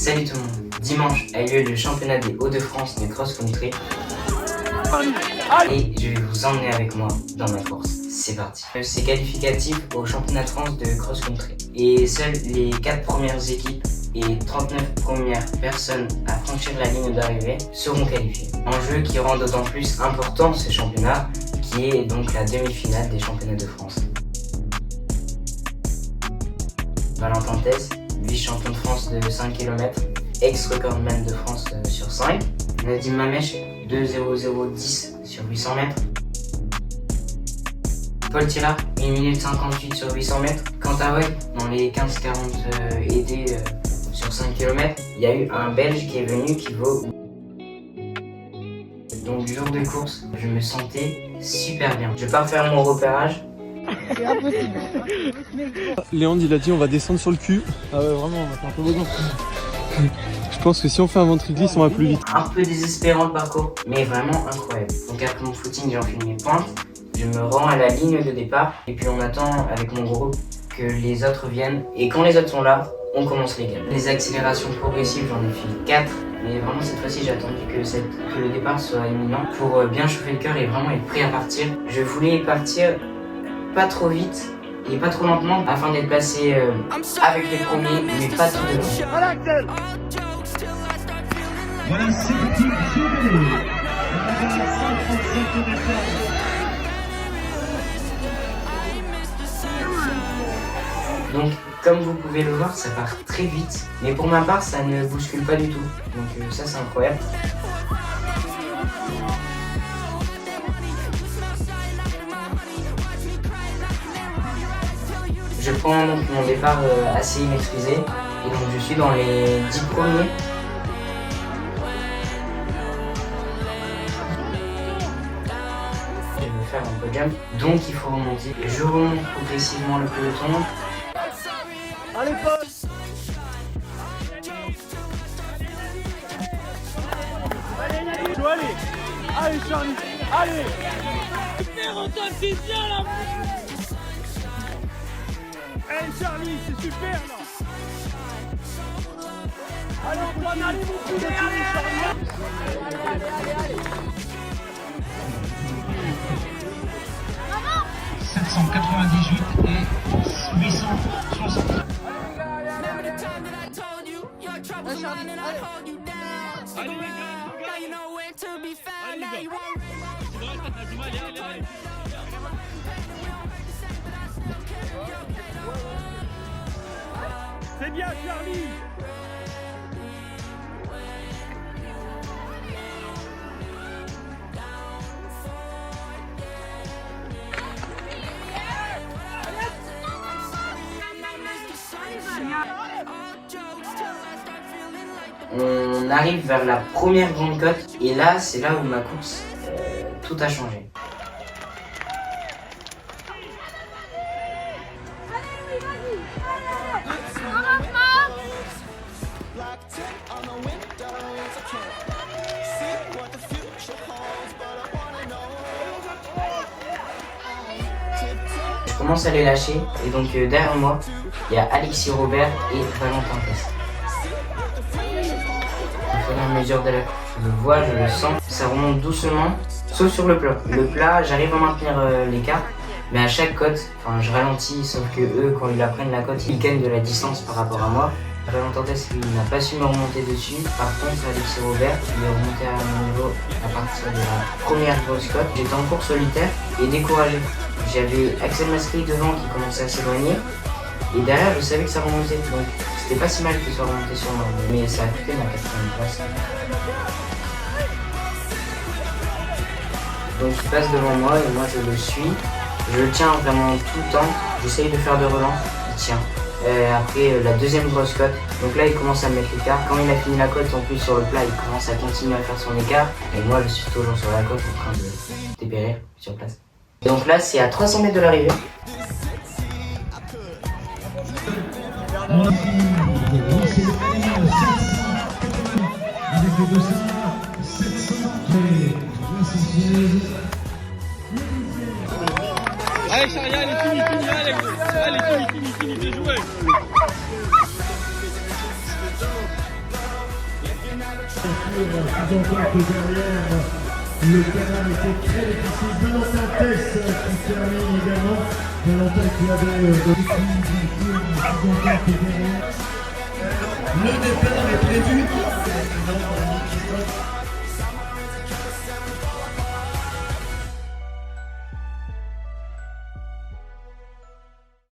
Salut tout le monde. Dimanche a eu lieu le championnat des Hauts-de-France de cross-country. Et je vais vous emmener avec moi dans ma course. C'est parti. C'est qualificatif au championnat de France de cross-country. Et seules les 4 premières équipes et 39 premières personnes à franchir la ligne d'arrivée seront qualifiées. Enjeu qui rend d'autant plus important ce championnat, qui est donc la demi-finale des championnats de France. Valentin Tess, vice-champion de France de 5 km, ex-recordman de France sur 5. Nadim Mamèche, 2:00:10 sur 800 mètres. Paul Tirard, 1 minute 58 sur 800 mètres. Quentin dans les 15-40 aidés sur 5 km. Il y a eu un Belge qui est venu qui vaut. Donc du jour de course, je me sentais super bien. Je pars faire mon repérage. C'est impossible. Léon il a dit on va descendre sur le cul. Ah ouais vraiment on va faire un toboggan. Je pense que si on fait un ventriglisse on va plus vite. Un peu désespérant le parcours, mais vraiment incroyable. Donc après mon footing, j'ai enfilé mes pointes. Je me rends à la ligne de départ et puis on attend avec mon groupe que les autres viennent. Et quand les autres sont là, on commence les gammes. Les accélérations progressives, j'en ai fait 4. Mais vraiment cette fois-ci j'ai attendu que le départ soit imminent pour bien chauffer le cœur et vraiment être prêt à partir. Je voulais partir pas trop vite et pas trop lentement afin d'être placé avec les premiers mais pas trop de long. Voilà, c'est parti, Donc comme vous pouvez le voir, ça part très vite, mais pour ma part ça ne bouscule pas du tout, donc ça c'est incroyable. Je prends donc mon départ assez maîtrisé et donc je suis dans les 10 premiers. Je vais faire un podium, donc il faut remonter. Je remonte progressivement le peloton. Allez Paul. Allez Charlie. Allez. Super Antoine, c'est bien là. Hey Charlie, c'est super là. Allez Antoine, allez mon poulet, allez Charlie. Allez. 798 et 860. Allez les gars. C'est bien Charlie. On arrive vers la première grande côte et là c'est là où ma course tout a changé. Je commence à les lâcher et donc derrière moi il y a Alexis Robert et Valentin Tess. Au fur et à mesure de la course, je le vois, je le sens, ça remonte doucement, sauf sur le plat. Le plat, j'arrive à maintenir l'écart, mais à chaque côte, je ralentis, sauf que eux, quand ils apprennent la côte, ils gagnent de la distance par rapport à moi. Valentin Tess, lui, n'a pas su me remonter dessus. Par contre, Alexis Robert, il est remonté à mon niveau à partir de la première grosse côte. J'étais encore solitaire et découragé. J'avais Axel Mascli devant qui commençait à s'éloigner. Et derrière, je savais que ça remontait. Donc, c'était pas si mal qu'il soit remonté sur moi. Mais ça a coûté ma 4e place. Donc, il passe devant moi et moi, je le suis. Je le tiens vraiment tout le temps. J'essaye de faire de relance. Il tient. Après la deuxième grosse côte, donc là il commence à mettre l'écart. Quand il a fini la côte, en plus sur le plat, il commence à continuer à faire son écart. Et moi je suis toujours sur la côte en train de dépérir sur place. Et donc là c'est à 300 mètres de l'arrivée. Allez Charlie, allez, fini, allez, fini de jouer. Sous-entend que derrière, le terrain était très difficile. Valentin Tess qui termine également. Valentin qui avait de sous-entend que derrière. Le départ est prévu.